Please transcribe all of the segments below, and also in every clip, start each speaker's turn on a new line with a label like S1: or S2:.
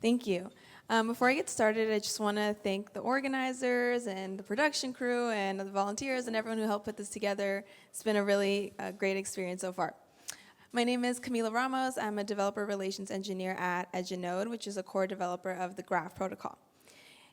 S1: Thank you. Before I get started, I just want to thank the organizers and the production crew and the volunteers and everyone who helped put this together. It's been a really great experience so far. My name is Camila Ramos. I'm a developer relations engineer at EdgeNode, which is a core developer of the Graph protocol.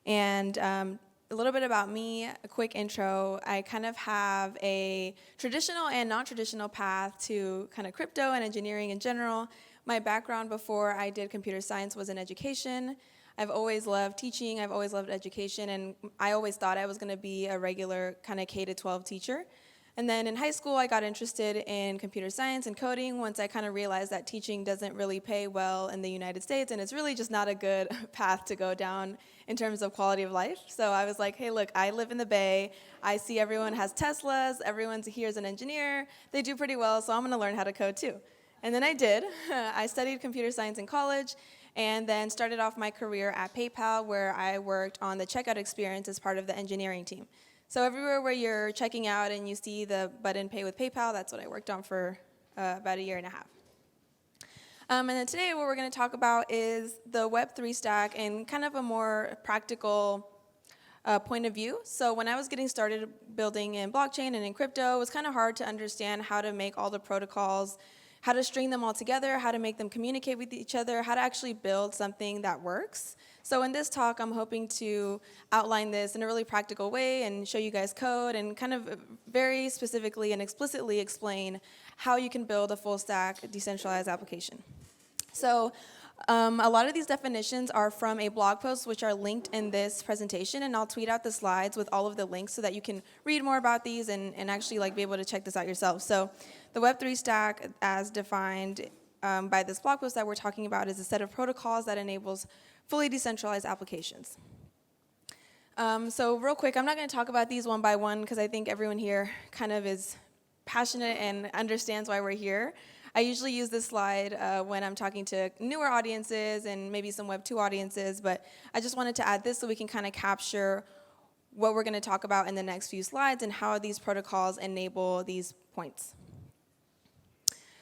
S1: And a little bit about me, a quick intro. I kind of have a traditional and non-traditional path to kind of crypto and engineering in general. My background before I did computer science was in education. I've always loved teaching, I've always loved education, and I always thought I was going to be a regular kind of K-12 teacher. And then in high school, I got interested in computer science and coding once I kind of realized that teaching doesn't really pay well in the United States, and it's really just not a good path to go down in terms of quality of life. So I was like, hey, look, I live in the Bay. I see everyone has Teslas. Everyone here is an engineer. They do pretty well, so I'm going to learn how to code too. And then I did. I studied computer science in college and then started off my career at PayPal, where I worked on the checkout experience as part of the engineering team. So everywhere where you're checking out and you see the button Pay with PayPal, that's what I worked on for about a year and a half. And then today what we're going to talk about is the Web3 stack and kind of a more practical point of view. So when I was getting started building in blockchain and in crypto, it was kind of hard to understand how to make all the protocols, how to string them all together, how to make them communicate with each other, how to actually build something that works. So in this talk, I'm hoping to outline this in a really practical way and show you guys code and kind of very specifically and explicitly explain how you can build a full stack decentralized application. So a lot of these definitions are from a blog post which are linked in this presentation, and I'll tweet out the slides with all of the links so that you can read more about these and actually be able to check this out yourself. So the Web3 stack, as defined by this blog post that we're talking about, is a set of protocols that enables fully decentralized applications. So real quick, I'm not going to talk about these one by one because I think everyone here kind of is passionate and understands why we're here. I usually use this slide when I'm talking to newer audiences and maybe some Web2 audiences, but I just wanted to add this so we can kind of capture what we're going to talk about in the next few slides and how these protocols enable these points.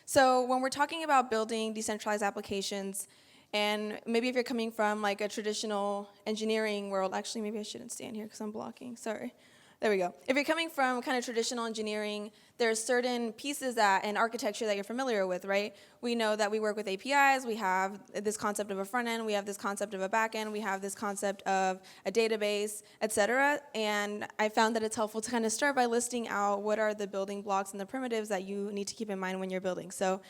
S1: So when we're talking about building decentralized applications, and maybe if you're coming from like a traditional engineering world, actually maybe I shouldn't stand here because I'm blocking, sorry. There we go. If you're coming from kind of traditional engineering, there's certain pieces and architecture that you're familiar with, right? We know that we work with APIs, we have this concept of a front end, we have this concept of a back end, we have this concept of a database, et cetera. And I found that it's helpful to kind of start by listing out what are the building blocks and the primitives that you need to keep in mind when you're building. So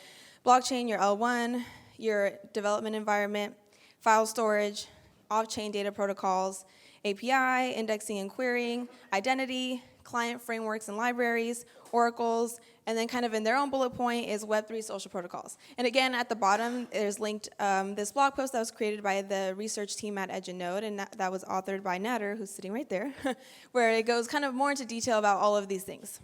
S1: blockchain, your L1, your development environment, file storage, off-chain data protocols, API, indexing and querying, identity, client frameworks and libraries, oracles, and then kind of in their own bullet point is Web3 social protocols. And again, at the bottom, there's linked this blog post that was created by the research team at EdgeNode, and that was authored by Nader, who's sitting right there, where it goes kind of more into detail about all of these things.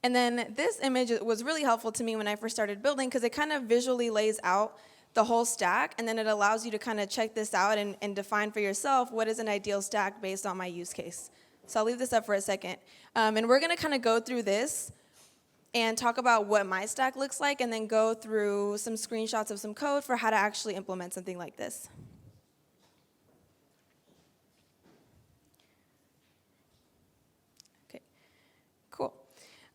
S1: And then this image was really helpful to me when I first started building because it kind of visually lays out the whole stack, and then it allows you to kind of check this out and define for yourself what is an ideal stack based on my use case. So I'll leave this up for a second. And we're going to kind of go through this and talk about what my stack looks like and then go through some screenshots of some code for how to actually implement something like this. Okay, cool.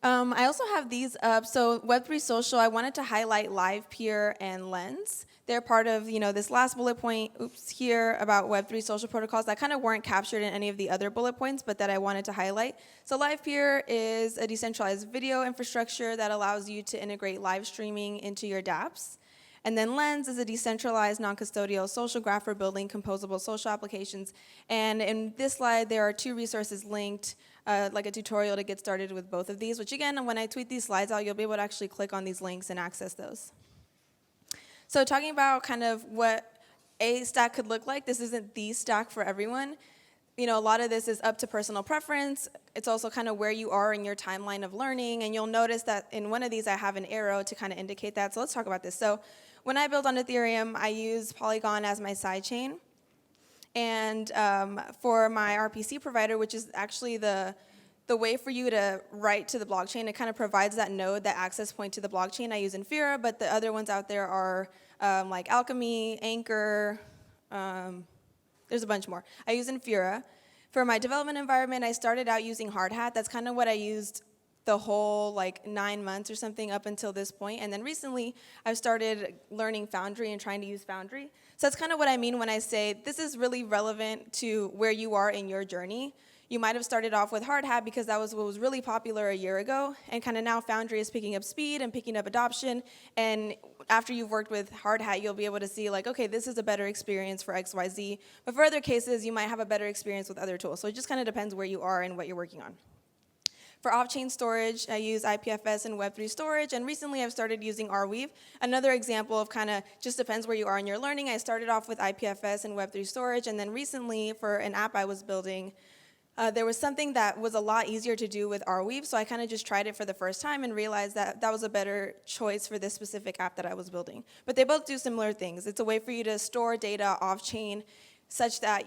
S1: I also have these up. So Web3 Social, I wanted to highlight Live Peer and Lens. They're part of, this last bullet point, here about Web3 social protocols that kind of weren't captured in any of the other bullet points, but that I wanted to highlight. So Live Peer is a decentralized video infrastructure that allows you to integrate live streaming into your dapps. And then Lens is a decentralized, non-custodial social graph for building composable social applications. And in this slide, there are 2 resources linked, like a tutorial to get started with both of these, which again, when I tweet these slides out, you'll be able to actually click on these links and access those. So talking about kind of what a stack could look like, this isn't the stack for everyone. A lot of this is up to personal preference. It's also kind of where you are in your timeline of learning, and you'll notice that in one of these I have an arrow to kind of indicate that. So let's talk about this. So when I build on Ethereum, I use Polygon as my sidechain. And for my RPC provider, which is actually the way for you to write to the blockchain, it kind of provides that node, that access point to the blockchain. I use Infura, but the other ones out there are like Alchemy, Anchor, there's a bunch more. I use Infura. For my development environment, I started out using Hardhat. That's kind of what I used the whole 9 months or something up until this point. And then recently, I've started learning Foundry and trying to use Foundry. So that's kind of what I mean when I say this is really relevant to where you are in your journey. You might have started off with Hardhat because that was what was really popular a year ago, and kind of now Foundry is picking up speed and picking up adoption, and after you've worked with Hardhat, you'll be able to see okay, this is a better experience for XYZ, but for other cases, you might have a better experience with other tools, so it just kind of depends where you are and what you're working on. For off-chain storage, I use IPFS and Web3 storage, and recently I've started using Arweave. Another example of kind of just depends where you are in your learning. I started off with IPFS and Web3 storage, and then recently for an app I was building, there was something that was a lot easier to do with Arweave, so I kind of just tried it for the first time and realized that that was a better choice for this specific app that I was building. But they both do similar things. It's a way for you to store data off-chain such that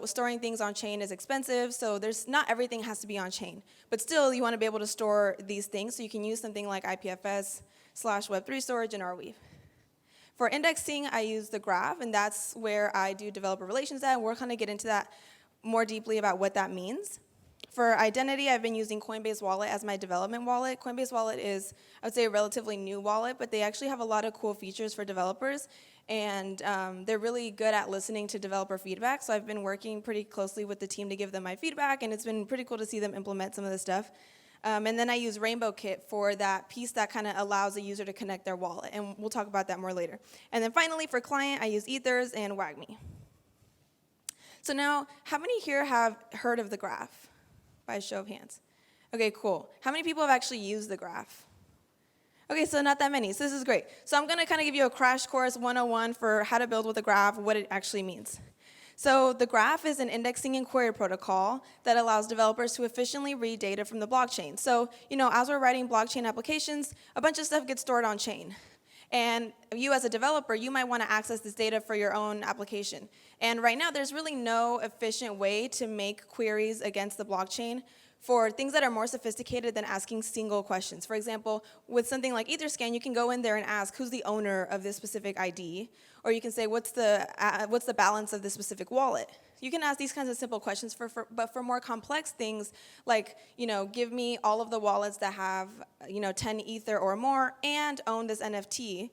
S1: storing things on-chain is expensive, so not everything has to be on-chain. But still, you want to be able to store these things, so you can use something like IPFS/Web3 storage and Arweave. For indexing, I use the Graph, and that's where I do developer relations at, and we're going to get into that more deeply about what that means. For identity, I've been using Coinbase Wallet as my development wallet. Coinbase Wallet is, I would say, a relatively new wallet, but they actually have a lot of cool features for developers, and they're really good at listening to developer feedback, so I've been working pretty closely with the team to give them my feedback, and it's been pretty cool to see them implement some of the stuff. And then I use Rainbow Kit for that piece that kind of allows a user to connect their wallet, and we'll talk about that more later. And then finally, for client, I use Ethers and WagMe. So now, how many here have heard of the Graph? By a show of hands. Okay, cool. How many people have actually used the Graph? Okay, so not that many. So this is great. So I'm going to kind of give you a crash course 101 for how to build with a Graph, what it actually means. So the Graph is an indexing and query protocol that allows developers to efficiently read data from the blockchain. So, as we're writing blockchain applications, a bunch of stuff gets stored on chain. And you as a developer, you might want to access this data for your own application. And right now, there's really no efficient way to make queries against the blockchain for things that are more sophisticated than asking single questions. For example, with something like Etherscan, you can go in there and ask, who's the owner of this specific ID? Or you can say, what's the balance of this specific wallet? You can ask these kinds of simple questions, but for more complex things, like, give me all of the wallets that have, 10 Ether or more and own this NFT.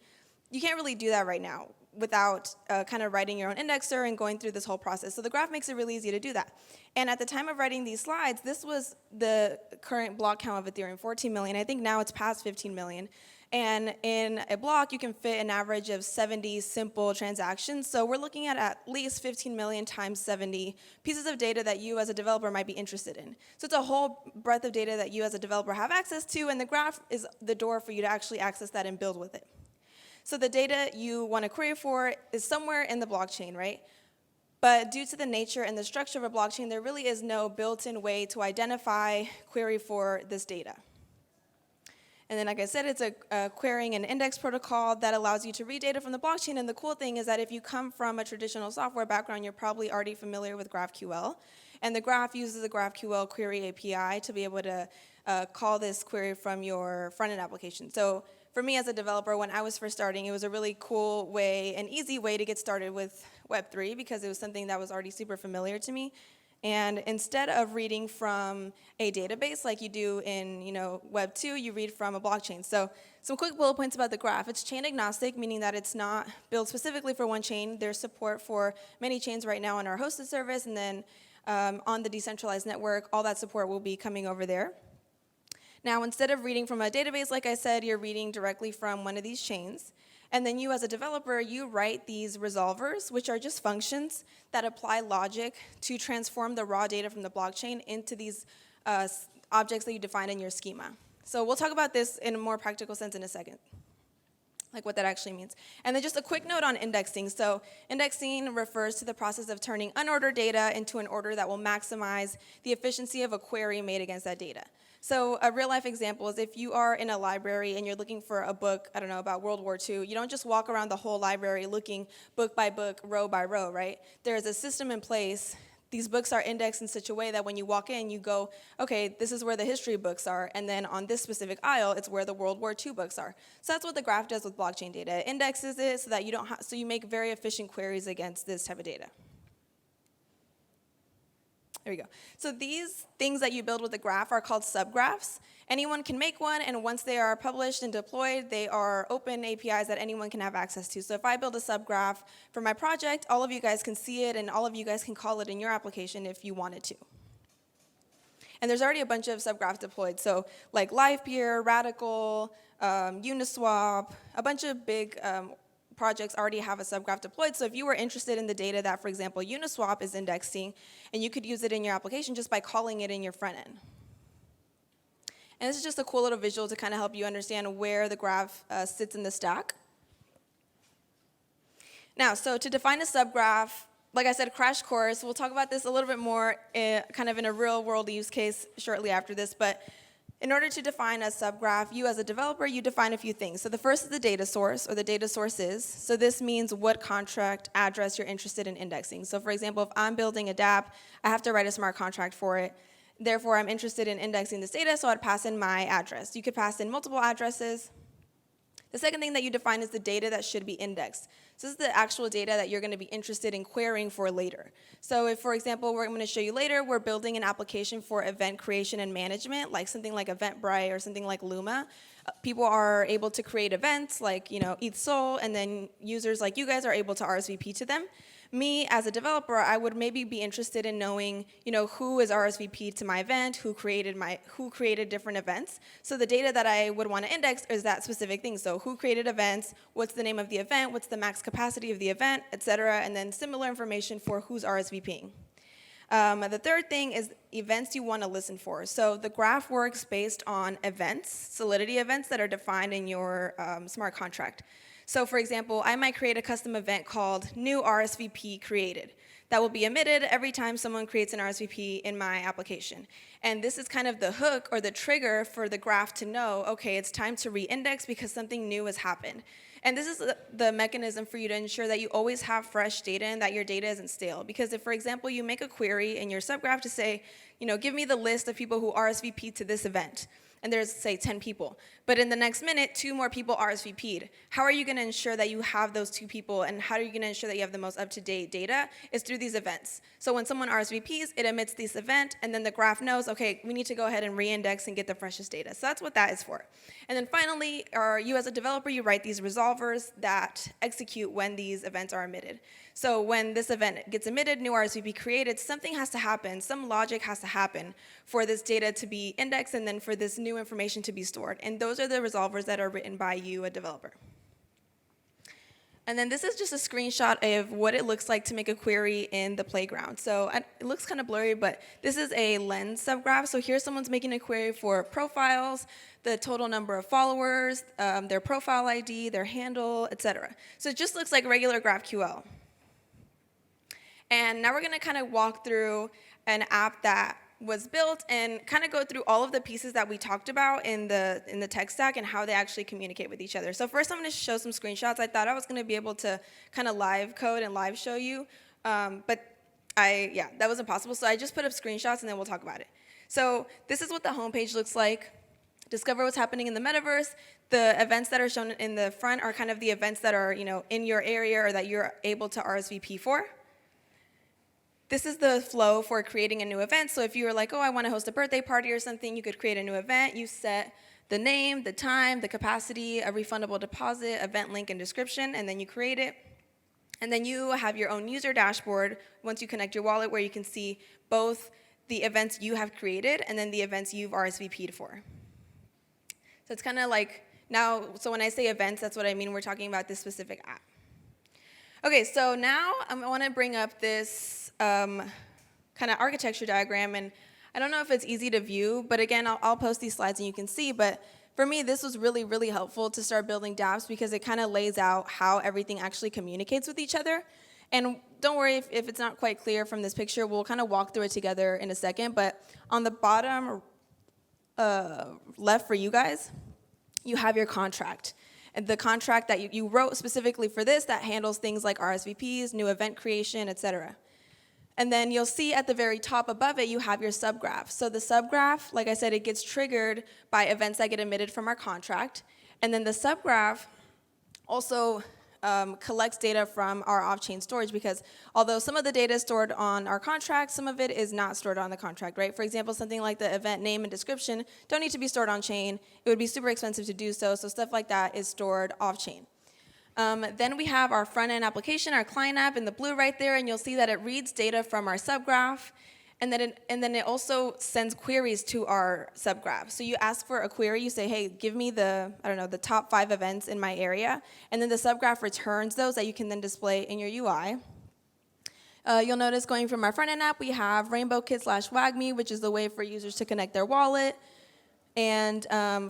S1: You can't really do that right now without kind of writing your own indexer and going through this whole process. So the Graph makes it really easy to do that. And at the time of writing these slides, this was the current block count of Ethereum, 14 million. I think now it's past 15 million. And in a block, you can fit an average of 70 simple transactions. So we're looking at least 15 million times 70 pieces of data that you as a developer might be interested in. So it's a whole breadth of data that you as a developer have access to, and the Graph is the door for you to actually access that and build with it. So the data you want to query for is somewhere in the blockchain, right? But due to the nature and the structure of a blockchain, there really is no built-in way to identify, query for this data. And then, like I said, it's a querying and index protocol that allows you to read data from the blockchain. And the cool thing is that if you come from a traditional software background, you're probably already familiar with Graphql. And the Graph uses the Graphql query API to be able to call this query from your front-end application. So for me as a developer, when I was first starting, it was a really cool way, an easy way to get started with Web3 because it was something that was already super familiar to me. And instead of reading from a database like you do in Web 2, you read from a blockchain. So some quick bullet points about the Graph. It's chain agnostic, meaning that it's not built specifically for one chain. There's support for many chains right now on our hosted service, and then on the decentralized network, all that support will be coming over there. Now, instead of reading from a database, like I said, you're reading directly from one of these chains. And then you, as a developer, you write these resolvers, which are just functions that apply logic to transform the raw data from the blockchain into these objects that you define in your schema. So we'll talk about this in a more practical sense in a second, like what that actually means. And then just a quick note on indexing. So indexing refers to the process of turning unordered data into an order that will maximize the efficiency of a query made against that data. So a real-life example is if you are in a library and you're looking for a book, I don't know, about World War II, you don't just walk around the whole library looking book by book, row by row, right? There is a system in place these books are indexed in such a way that when you walk in, you go, okay, this is where the history books are, and then on this specific aisle, it's where the World War II books are. So that's what the graph does with blockchain data. It indexes it so that you don't so you make very efficient queries against this type of data. There we go. So these things that you build with the graph are called subgraphs. Anyone can make one, and once they are published and deployed, they are open APIs that anyone can have access to. So if I build a subgraph for my project, all of you guys can see it, and all of you guys can call it in your application if you wanted to. And there's already a bunch of subgraphs deployed. So like LivePeer, Radical, Uniswap, a bunch of big projects already have a subgraph deployed. So if you were interested in the data that, for example, Uniswap is indexing, and you could use it in your application just by calling it in your front end. And this is just a cool little visual to kind of help you understand where the graph sits in the stack. Now, so to define a subgraph, like I said, crash course. We'll talk about this a little bit more kind of in a real world use case shortly after this. But in order to define a subgraph, you as a developer, you define a few things. So the first is the data source, or the data source is. So this means what contract address you're interested in indexing. So for example, if I'm building a dApp, I have to write a smart contract for it. Therefore, I'm interested in indexing this data, so I'd pass in my address. You could pass in multiple addresses. The second thing that you define is the data that should be indexed. So this is the actual data that you're going to be interested in querying for later. So if, for example, I'm going to show you later, we're building an application for event creation and management, like something like Eventbrite or something like Luma. People are able to create events like, ETH Seoul, and then users like you guys are able to RSVP to them. Me, as a developer, I would maybe be interested in knowing, who is RSVP to my event, who created different events. So the data that I would want to index is that specific thing. So who created events, what's the name of the event, what's the max capacity of the event, et cetera, and then similar information for who's RSVPing. The third thing is events you want to listen for. So the graph works based on events, Solidity events that are defined in your smart contract. So for example, I might create a custom event called new RSVP created that will be emitted every time someone creates an RSVP in my application. And this is kind of the hook or the trigger for the graph to know, okay, it's time to re-index because something new has happened. And this is the mechanism for you to ensure that you always have fresh data and that your data isn't stale. Because if, for example, you make a query in your subgraph to say, give me the list of people who RSVP'd to this event, and there's, say, 10 people. But in the next minute, 2 more people RSVP'd. How are you going to ensure that you have those 2 people, and how are you going to ensure that you have the most up-to-date data? Is through these events. So when someone RSVPs, it emits this event, and then the graph knows, okay, we need to go ahead and re-index and get the freshest data. So that's what that is for. And then finally, you as a developer, you write these resolvers that execute when these events are emitted. So when this event gets emitted, new RSVP created, something has to happen, some logic has to happen for this data to be indexed and then for this new information to be stored. And those are the resolvers that are written by you, a developer. And then this is just a screenshot of what it looks like to make a query in the playground. So it looks kind of blurry, but this is a lens subgraph. So here someone's making a query for profiles, the total number of followers, their profile ID, their handle, etc. So it just looks like regular GraphQL. And now we're going to kind of walk through an app that was built and kind of go through all of the pieces that we talked about in the tech stack and how they actually communicate with each other. So first I'm going to show some screenshots. I thought I was going to be able to kind of live code and live show you, but that wasn't possible. So I just put up screenshots and then we'll talk about it. So this is what the homepage looks like. Discover what's happening in the metaverse. The events that are shown in the front are kind of the events that are in your area or that you're able to RSVP for. This is the flow for creating a new event. So if you were like, oh, I want to host a birthday party or something, you could create a new event. You set the name, the time, the capacity, a refundable deposit, event link, and description, and then you create it. And then you have your own user dashboard once you connect your wallet where you can see both the events you have created and then the events you've RSVP'd for. So it's kind of like now, so when I say events, that's what I mean. We're talking about this specific app. Okay, so now I want to bring up this kind of architecture diagram, and I don't know if it's easy to view, but again, I'll post these slides and you can see, but for me, this was really, really helpful to start building dApps because it kind of lays out how everything actually communicates with each other. And don't worry if it's not quite clear from this picture, we'll kind of walk through it together in a second, but on the bottom left for you guys, you have your contract. And the contract that you wrote specifically for this that handles things like RSVPs, new event creation, et cetera. And then you'll see at the very top above it, you have your subgraph. So the subgraph, like I said, it gets triggered by events that get emitted from our contract. And then the subgraph also collects data from our off-chain storage, because although some of the data is stored on our contract, some of it is not stored on the contract, right? For example, something like the event name and description don't need to be stored on-chain. It would be super expensive to do so, so stuff like that is stored off-chain. Then we have our front-end application, our client app in the blue right there, and you'll see that it reads data from our subgraph, and then it also sends queries to our subgraph. So you ask for a query, you say, hey, give me the, I don't know, the top 5 events in my area, and then the subgraph returns those that you can then display in your UI. You'll notice going from our front-end app, we have RainbowKit/WagMe, which is the way for users to connect their wallet. And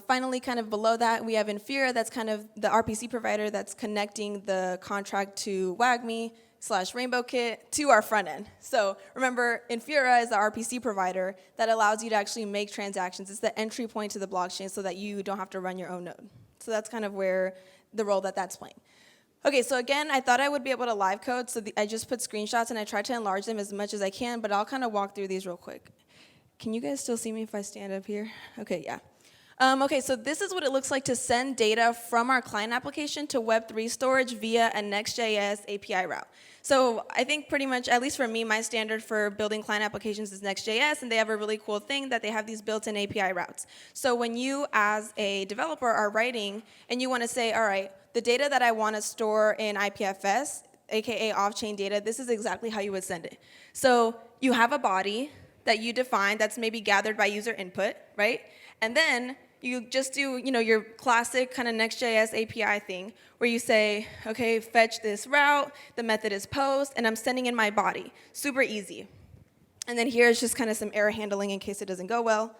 S1: finally, kind of below that, we have Infura, that's kind of the RPC provider that's connecting the contract to WagMe/RainbowKit to our front end. So remember, Infura is the RPC provider that allows you to actually make transactions. It's the entry point to the blockchain so that you don't have to run your own node. So that's kind of where the role that that's playing. Okay, so again, I thought I would be able to live code, so I just put screenshots and I tried to enlarge them as much as I can, but I'll kind of walk through these real quick. Can you guys still see me if I stand up here? Okay, yeah. Okay, so this is what it looks like to send data from our client application to Web3 storage via a Next.js API route. So I think pretty much, at least for me, my standard for building client applications is Next.js, and they have a really cool thing that they have these built-in API routes. So when you, as a developer, are writing and you want to say, all right, the data that I want to store in IPFS, aka off-chain data, this is exactly how you would send it. So you have a body that you define that's maybe gathered by user input, right? And then you just do, your classic kind of Next.js API thing where you say, okay, fetch this route, the method is post, and I'm sending in my body. Super easy. And then here's just kind of some error handling in case it doesn't go well.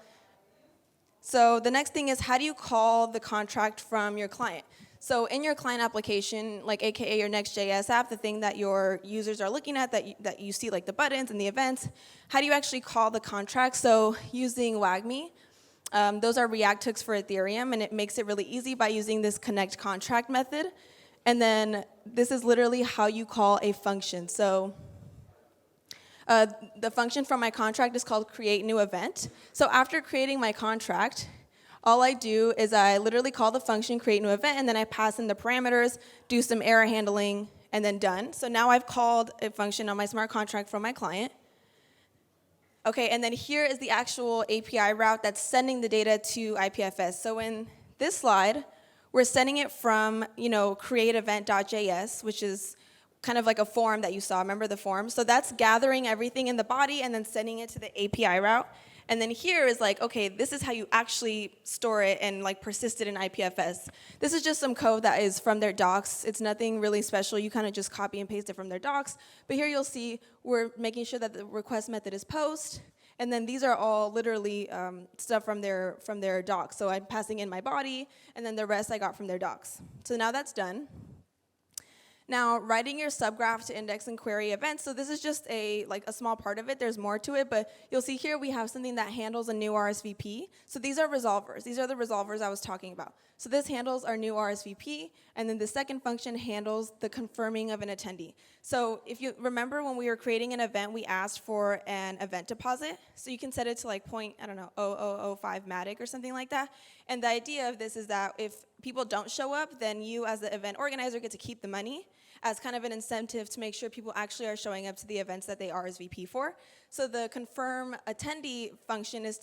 S1: So the next thing is, how do you call the contract from your client? So in your client application, like AKA your Next.js app, the thing that your users are looking at, that you see like the buttons and the events, how do you actually call the contract? So using WagMe, those are React hooks for Ethereum, and it makes it really easy by using this connect contract method. And then this is literally how you call a function. So the function from my contract is called create new event. So after creating my contract, all I do is I literally call the function create new event, and then I pass in the parameters, do some error handling, and then done. So now I've called a function on my smart contract from my client. Okay, and then here is the actual API route that's sending the data to IPFS. So in this slide, we're sending it from, createEvent.js, which is kind of like a form that you saw. Remember the form? So that's gathering everything in the body and then sending it to the API route. And then here is like, okay, this is how you actually store it and like persist it in IPFS. This is just some code that is from their docs. It's nothing really special. You kind of just copy and paste it from their docs. But here you'll see we're making sure that the request method is post. And then these are all literally stuff from their docs. So I'm passing in my body, and then the rest I got from their docs. So now that's done. Now, writing your subgraph to index and query events, so this is just a small part of it. There's more to it, but you'll see here we have something that handles a new RSVP. So these are resolvers. These are the resolvers I was talking about. So this handles our new RSVP, and then the second function handles the confirming of an attendee. So if you remember when we were creating an event, we asked for an event deposit. So you can set it to like 0.0005 Matic or something like that. And the idea of this is that if people don't show up, then you as the event organizer get to keep the money as kind of an incentive to make sure people actually are showing up to the events that they RSVP for. So the confirm attendee function is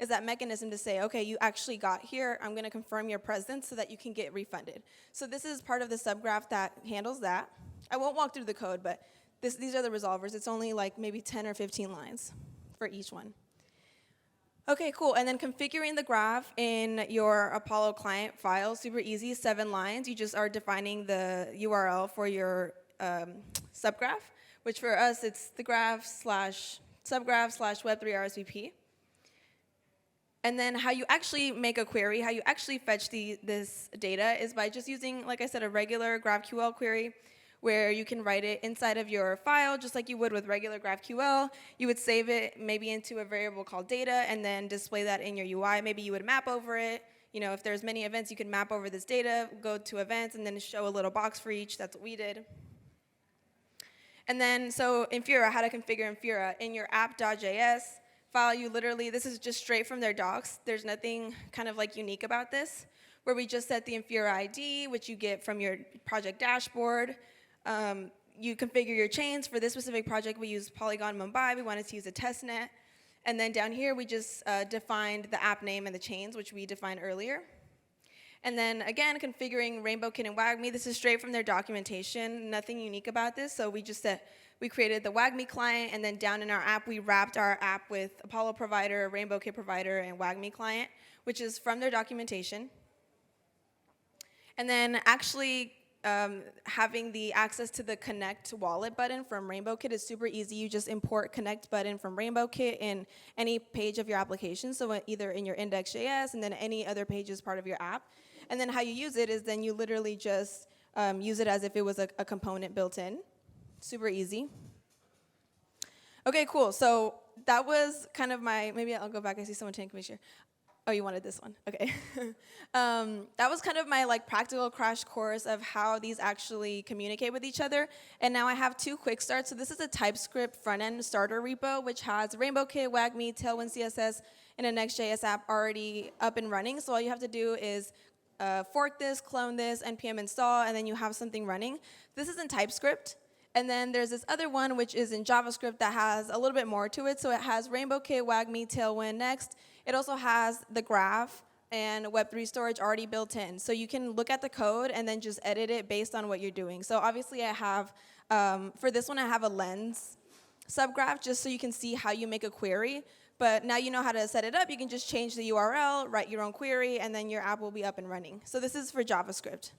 S1: that mechanism to say, okay, you actually got here, I'm gonna confirm your presence so that you can get refunded. So this is part of the subgraph that handles that. I won't walk through the code, but these are the resolvers. It's only like maybe 10 or 15 lines for each one. Okay, cool, and then configuring the graph in your Apollo client file, super easy, 7 lines. You just are defining the URL for your subgraph, which for us, it's the graph/subgraph/web3 RSVP. And then how you actually make a query, how you actually fetch this data is by just using, like I said, a regular GraphQL query, where you can write it inside of your file, just like you would with regular GraphQL. You would save it maybe into a variable called data and then display that in your UI. Maybe you would map over it. If there's many events, you could map over this data, go to events, and then show a little box for each. That's what we did. And then, so Infura, how to configure Infura. In your app.js file, you literally, this is just straight from their docs. There's nothing kind of like unique about this, where we just set the Infura ID, which you get from your project dashboard. You configure your chains. For this specific project, we use Polygon Mumbai. We wanted to use a testnet. And then down here, we just defined the app name and the chains, which we defined earlier. And then again, configuring RainbowKit and WagMe. This is straight from their documentation. Nothing unique about this. So we just said we created the WagMe client, and then down in our app, we wrapped our app with Apollo provider, RainbowKit provider, and WagMe client, which is from their documentation. And then actually having the access to the Connect wallet button from RainbowKit is super easy. You just import Connect button from RainbowKit in any page of your application, so either in your index.js and then any other page as part of your app. And then how you use it is then you literally just use it as if it was a component built in. Super easy. Okay, cool. So that was kind of my, maybe I'll go back. I see someone taking a picture. Oh, you wanted this one? Okay. That was kind of my like practical crash course of how these actually communicate with each other. And now I have 2 quick starts. So this is a TypeScript front-end starter repo, which has RainbowKit, WagMe, Tailwind CSS, and a Next.js app already up and running. So all you have to do is fork this, clone this, npm install, and then you have something running. This is in TypeScript. And then there's this other one, which is in JavaScript that has a little bit more to it. So it has RainbowKit, WagMe, Tailwind, Next. It also has the graph and Web3 storage already built in. So you can look at the code and then just edit it based on what you're doing. So obviously I have, for this one, I have a lens subgraph just so you can see how you make a query. But now you know how to set it up. You can just change the URL, write your own query, and then your app will be up and running. So this is for JavaScript.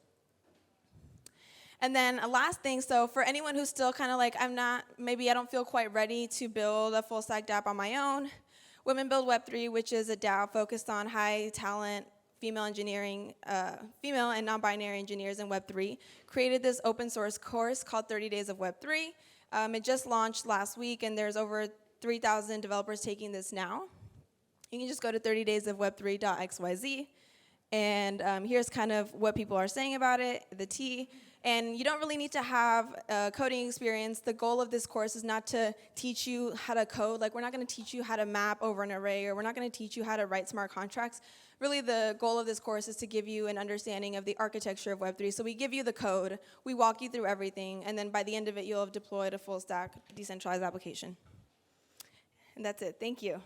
S1: And then a last thing, so for anyone who's still kind of like, maybe I don't feel quite ready to build a full stack dApp on my own, Women Build Web3, which is a DAO focused on high talent female engineering, female and non-binary engineers in Web3, created this open source course called 30 Days of Web3. It just launched last week, and there's over 3,000 developers taking this now. You can just go to 30daysofweb3.xyz, and here's kind of what people are saying about it, the T. And you don't really need to have coding experience. The goal of this course is not to teach you how to code. Like, we're not going to teach you how to map over an array, or we're not going to teach you how to write smart contracts. Really, the goal of this course is to give you an understanding of the architecture of Web3. So we give you the code, we walk you through everything, and then by the end of it, you'll have deployed a full stack decentralized application. And that's it. Thank you.